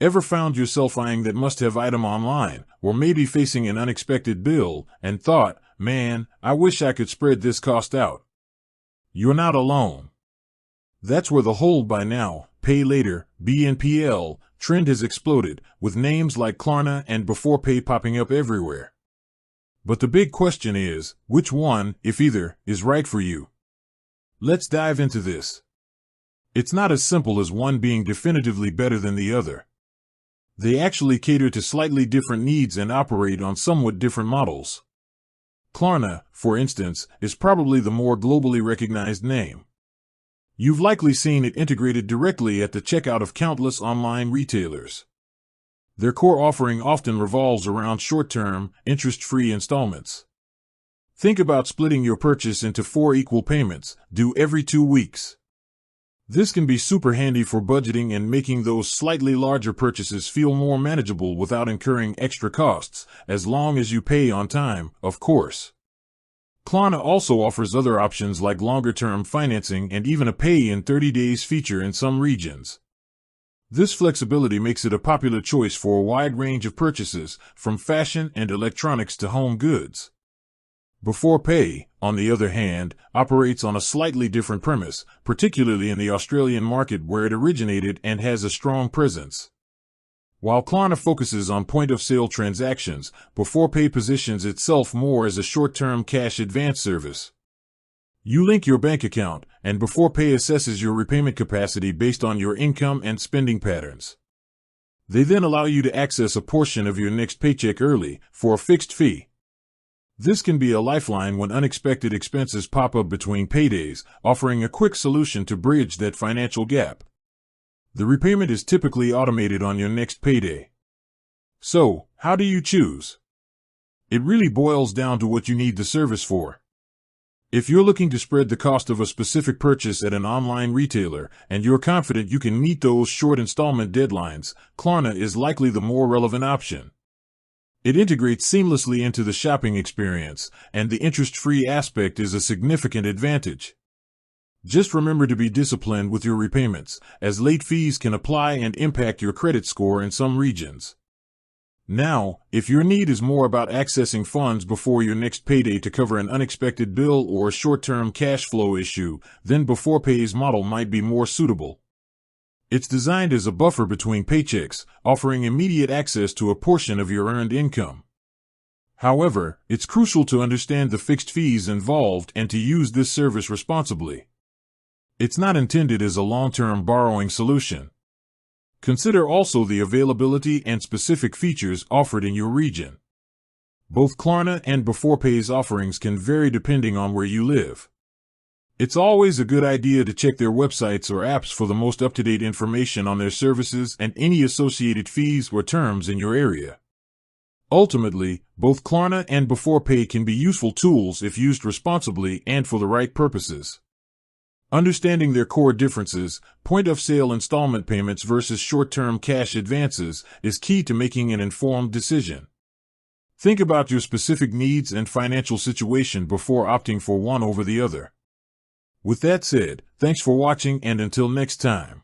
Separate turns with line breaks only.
Ever found yourself eyeing that must-have item online, or maybe facing an unexpected bill, and thought, man, I wish I could spread this cost out? You're not alone. That's where the hold buy now, pay later, BNPL, trend has exploded, with names like Klarna and Beforepay popping up everywhere. But the big question is, which one, if either, is right for you? Let's dive into this. It's not as simple as one being definitively better than the other. They actually cater to slightly different needs and operate on somewhat different models. Klarna, for instance, is probably the more globally recognized name. You've likely seen it integrated directly at the checkout of countless online retailers. Their core offering often revolves around short-term, interest-free installments. Think about splitting your purchase into 4 equal payments, due every 2 weeks. This can be super handy for budgeting and making those slightly larger purchases feel more manageable without incurring extra costs, as long as you pay on time, of course. Klarna also offers other options like longer-term financing and even a pay in 30 days feature in some regions. This flexibility makes it a popular choice for a wide range of purchases, from fashion and electronics to home goods. Beforepay, on the other hand, operates on a slightly different premise, particularly in the Australian market where it originated and has a strong presence. While Klarna focuses on point-of-sale transactions, Beforepay positions itself more as a short-term cash advance service. You link your bank account, and Beforepay assesses your repayment capacity based on your income and spending patterns. They then allow you to access a portion of your next paycheck early, for a fixed fee. This can be a lifeline when unexpected expenses pop up between paydays, offering a quick solution to bridge that financial gap. The repayment is typically automated on your next payday. So, how do you choose? It really boils down to what you need the service for. If you're looking to spread the cost of a specific purchase at an online retailer, and you're confident you can meet those short installment deadlines, Klarna is likely the more relevant option. It integrates seamlessly into the shopping experience, and the interest-free aspect is a significant advantage. Just remember to be disciplined with your repayments, as late fees can apply and impact your credit score in some regions. Now, if your need is more about accessing funds before your next payday to cover an unexpected bill or a short-term cash flow issue, then Beforepay's model might be more suitable. It's designed as a buffer between paychecks, offering immediate access to a portion of your earned income. However, it's crucial to understand the fixed fees involved and to use this service responsibly. It's not intended as a long-term borrowing solution. Consider also the availability and specific features offered in your region. Both Klarna and Beforepay's offerings can vary depending on where you live. It's always a good idea to check their websites or apps for the most up-to-date information on their services and any associated fees or terms in your area. Ultimately, both Klarna and Beforepay can be useful tools if used responsibly and for the right purposes. Understanding their core differences, point-of-sale installment payments versus short-term cash advances, is key to making an informed decision. Think about your specific needs and financial situation before opting for one over the other. With that said, thanks for watching, and until next time.